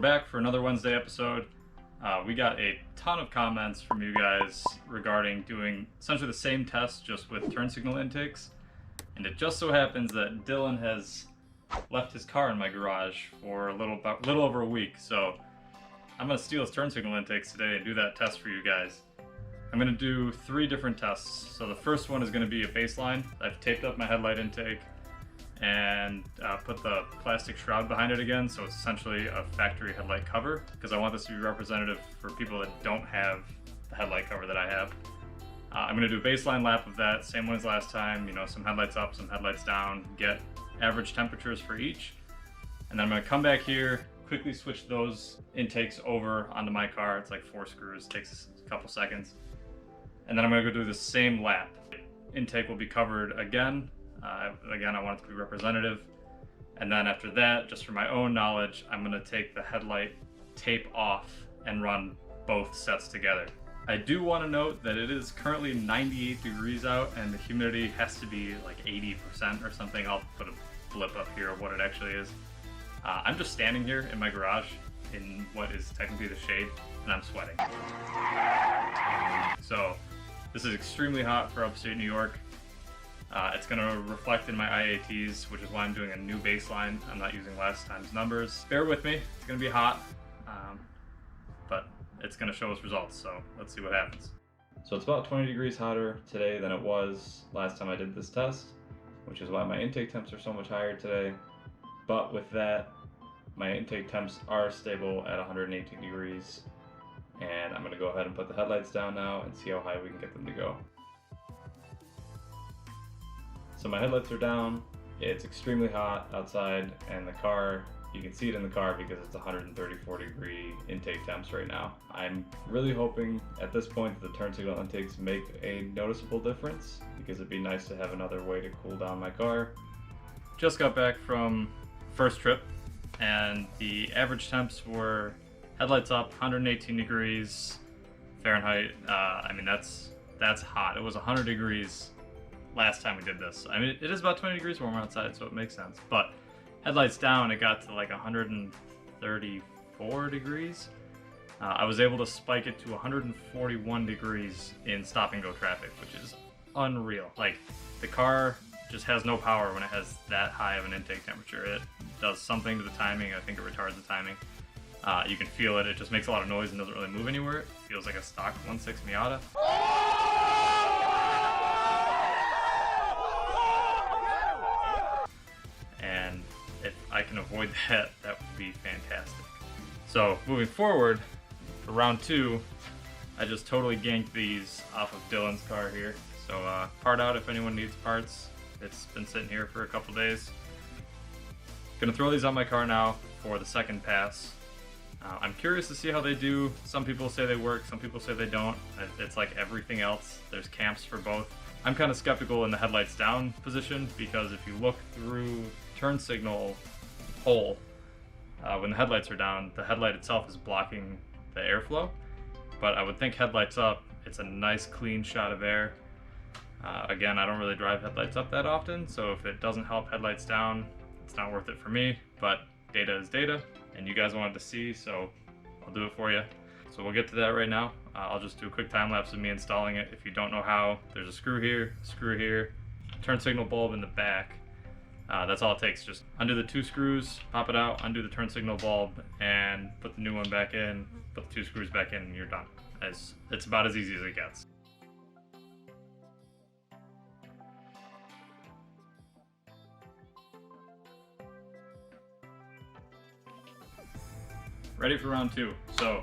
back for another Wednesday episode. We got a ton of comments from you guys regarding doing essentially the same test just with turn signal intakes. And it just so happens that Dylan has left his car in my garage for a little over a week. So I'm going to steal his turn signal intakes today and do that test for you guys. I'm going to do 3 different tests. So the first one is going to be a baseline. I've taped up my headlight intake and put the plastic shroud behind it again, so it's essentially a factory headlight cover, because I want this to be representative for people that don't have the headlight cover that I have. I'm going to do a baseline lap of that, same one as last time, you know, some headlights up, some headlights down, get average temperatures for each, and then I'm going to come back here, quickly switch those intakes over onto my car. It's like 4 screws, takes a couple seconds, and then I'm going to go do the same lap. Intake will be covered again. Again, I want it to be representative. And then after that, just for my own knowledge, I'm going to take the headlight tape off and run both sets together. I do want to note that it is currently 98 degrees out and the humidity has to be like 80% or something. I'll put a blip up here of what it actually is. I'm just standing here in my garage in what is technically the shade, and I'm sweating. So this is extremely hot for upstate New York. It's going to reflect in my IATs, which is why I'm doing a new baseline. I'm not using last time's numbers. Bear with me, it's going to be hot, but it's going to show us results, so let's see what happens. So it's about 20 degrees hotter today than it was last time I did this test, which is why my intake temps are so much higher today. But with that, my intake temps are stable at 118 degrees, and I'm going to go ahead and put the headlights down now and see how high we can get them to go. So my headlights are down, it's extremely hot outside, and the car, you can see it in the car because it's 134 degree intake temps right now. I'm really hoping at this point that the turn signal intakes make a noticeable difference, because it'd be nice to have another way to cool down my car. Just got back from first trip, and the average temps were headlights up, 118 degrees Fahrenheit. I mean, that's hot. It was 100 degrees last time we did this. I mean, it is about 20 degrees warmer outside, so it makes sense. But headlights down, it got to like 134 degrees. I was able to spike it to 141 degrees in stop and go traffic, which is unreal. Like, the car just has no power when it has that high of an intake temperature. It does something to the timing. I think it retards the timing. You can feel it. It just makes a lot of noise and doesn't really move anywhere. It feels like a stock 1.6 Miata. And if I can avoid that, that would be fantastic. So moving forward, for round 2, I just totally ganked these off of Dylan's car here. So part out if anyone needs parts. It's been sitting here for a couple days. Gonna throw these on my car now for the second pass. I'm curious to see how they do. Some people say they work, some people say they don't. It's like everything else. There's camps for both. I'm kind of skeptical in the headlights down position, because if you look through turn signal hole, when the headlights are down, the headlight itself is blocking the airflow. But I would think headlights up, it's a nice clean shot of air. Again, I don't really drive headlights up that often, so if it doesn't help headlights down, it's not worth it for me. But data is data, and you guys wanted to see, so I'll do it for you. So we'll get to that right now. I'll just do a quick time lapse of me installing it. If you don't know how, there's a screw here, turn signal bulb in the back. That's all it takes. Just undo the 2 screws, pop it out, undo the turn signal bulb, and put the new one back in, put the 2 screws back in, and you're done. It's about as easy as it gets. Ready for round 2. So,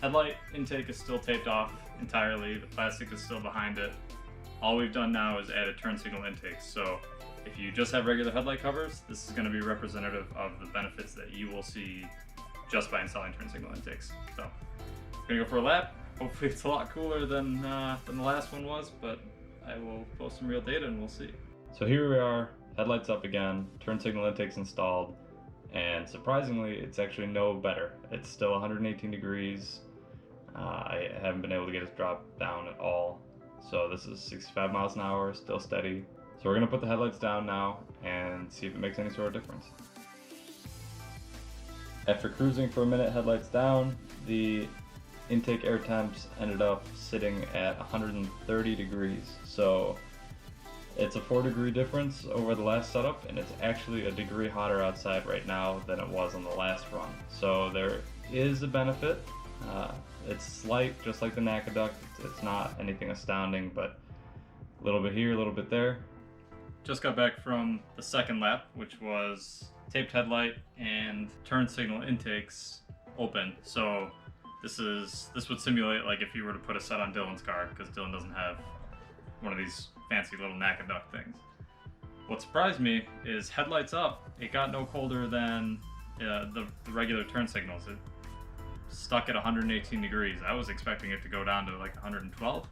headlight intake is still taped off entirely. The plastic is still behind it. All we've done now is add a turn signal intake. So if you just have regular headlight covers, this is going to be representative of the benefits that you will see just by installing turn signal intakes. So I'm going to go for a lap. Hopefully it's a lot cooler than the last one was, but I will post some real data and we'll see. So here we are, headlights up again, turn signal intakes installed. And surprisingly, it's actually no better. It's still 118 degrees. I haven't been able to get it dropped down at all. So this is 65 miles an hour, still steady. So we're gonna put the headlights down now and see if it makes any sort of difference. After cruising for a minute, headlights down, the intake air temps ended up sitting at 130 degrees. So it's a 4-degree difference over the last setup, and it's actually a degree hotter outside right now than it was on the last run. So there is a benefit. It's slight, just like the NACA duct. It's not anything astounding, but a little bit here, a little bit there. Just got back from the second lap, which was taped headlight and turn signal intakes open. So this would simulate like if you were to put a set on Dylan's car, because Dylan doesn't have one of these fancy little NACA duct things. What surprised me is headlights up, it got no colder than the regular turn signals. It stuck at 118 degrees. I was expecting it to go down to like 112.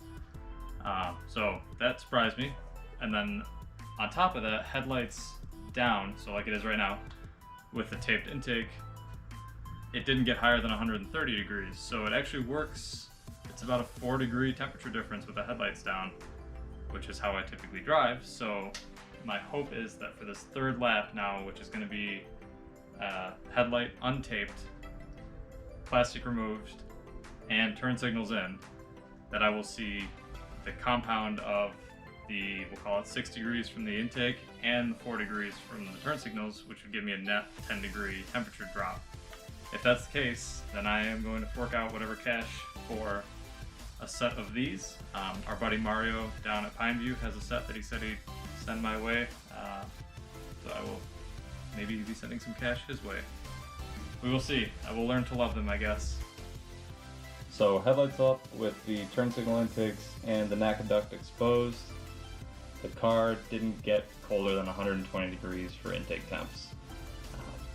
So that surprised me. And then on top of that, headlights down, so like it is right now, with the taped intake, it didn't get higher than 130 degrees. So it actually works. It's about a 4-degree temperature difference with the headlights down, which is how I typically drive. So my hope is that for this third lap now, which is going to be headlight untaped, plastic removed, and turn signals in, that I will see the compound of the, we'll call it 6 degrees from the intake and 4 degrees from the turn signals, which would give me a net 10-degree temperature drop. If that's the case, then I am going to fork out whatever cash for a set of these. Our buddy Mario down at Pineview has a set that he said he'd send my way, so I will maybe be sending some cash his way. We will see. I will learn to love them, I guess. So headlights up with the turn signal intakes and the NACA duct exposed. The car didn't get colder than 120 degrees for intake temps.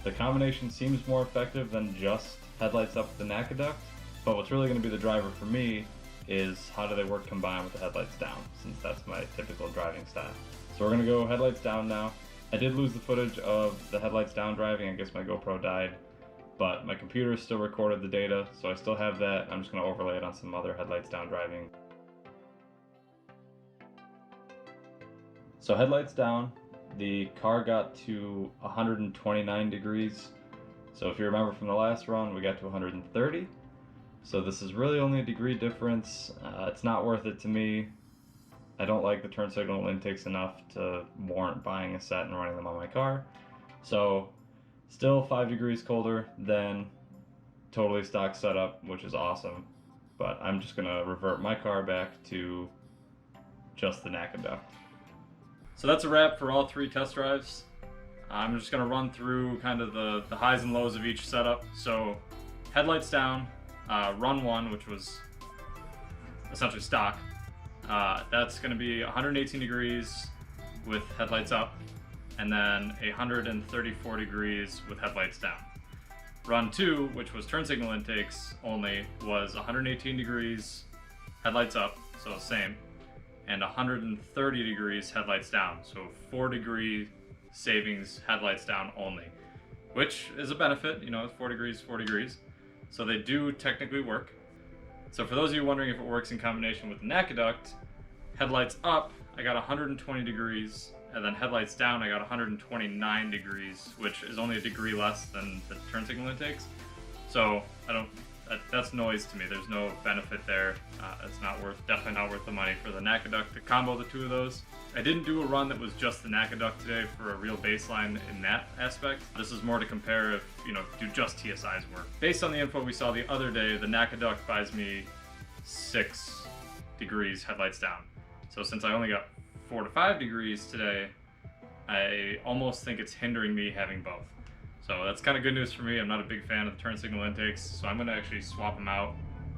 The combination seems more effective than just headlights up with the NACA duct, but what's really going to be the driver for me is how do they work combined with the headlights down, since that's my typical driving style. So we're going to go headlights down now. I did lose the footage of the headlights down driving. I guess my GoPro died, but my computer still recorded the data, so I still have that. I'm just going to overlay it on some other headlights down driving. So headlights down, the car got to 129 degrees. So if you remember from the last run, we got to 130. So this is really only a degree difference. It's not worth it to me. I don't like the turn signal intakes enough to warrant buying a set and running them on my car. So still 5 degrees colder than totally stock setup, which is awesome. But I'm just gonna revert my car back to just the NACA duct. So that's a wrap for all 3 test drives. I'm just gonna run through kind of the highs and lows of each setup. So headlights down, run 1, which was essentially stock. That's gonna be 118 degrees with headlights up, and then 134 degrees with headlights down. Run 2, which was turn signal intakes only, was 118 degrees, headlights up, so same, and 130 degrees headlights down, so 4-degree savings headlights down only, which is a benefit, you know, 4 degrees, 4 degrees, so they do technically work. So for those of you wondering if it works in combination with the NACA duct, headlights up, I got 120 degrees, and then headlights down, I got 129 degrees, which is only a degree less than the turn signal intakes. So that's noise to me. There's no benefit there. It's not worth, definitely not worth the money for the NACA duct to combo the 2 of those. I didn't do a run that was just the NACA duct today for a real baseline in that aspect. This is more to compare if, you know, do just TSI's work. Based on the info we saw the other day, the NACA duct buys me 6 degrees headlights down. So since I only got 4 to 5 degrees today, I almost think it's hindering me having both. So that's kind of good news for me. I'm not a big fan of the turn signal intakes, so I'm going to actually swap them out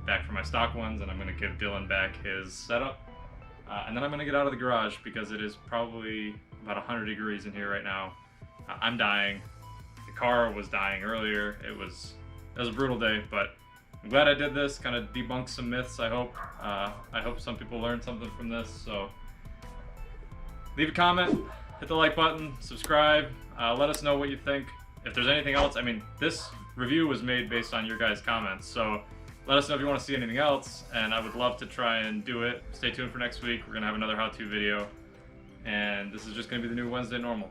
back for my stock ones, and I'm going to give Dylan back his setup. And then I'm going to get out of the garage because it is probably about 100 degrees in here right now. I'm dying. The car was dying earlier. It was a brutal day, but I'm glad I did this, kind of debunk some myths, I hope. I hope some people learned something from this, so leave a comment, hit the like button, subscribe, let us know what you think. If there's anything else, I mean, this review was made based on your guys' comments, so let us know if you want to see anything else, and I would love to try and do it. Stay tuned for next week. We're going to have another how-to video, and this is just going to be the new Wednesday normal.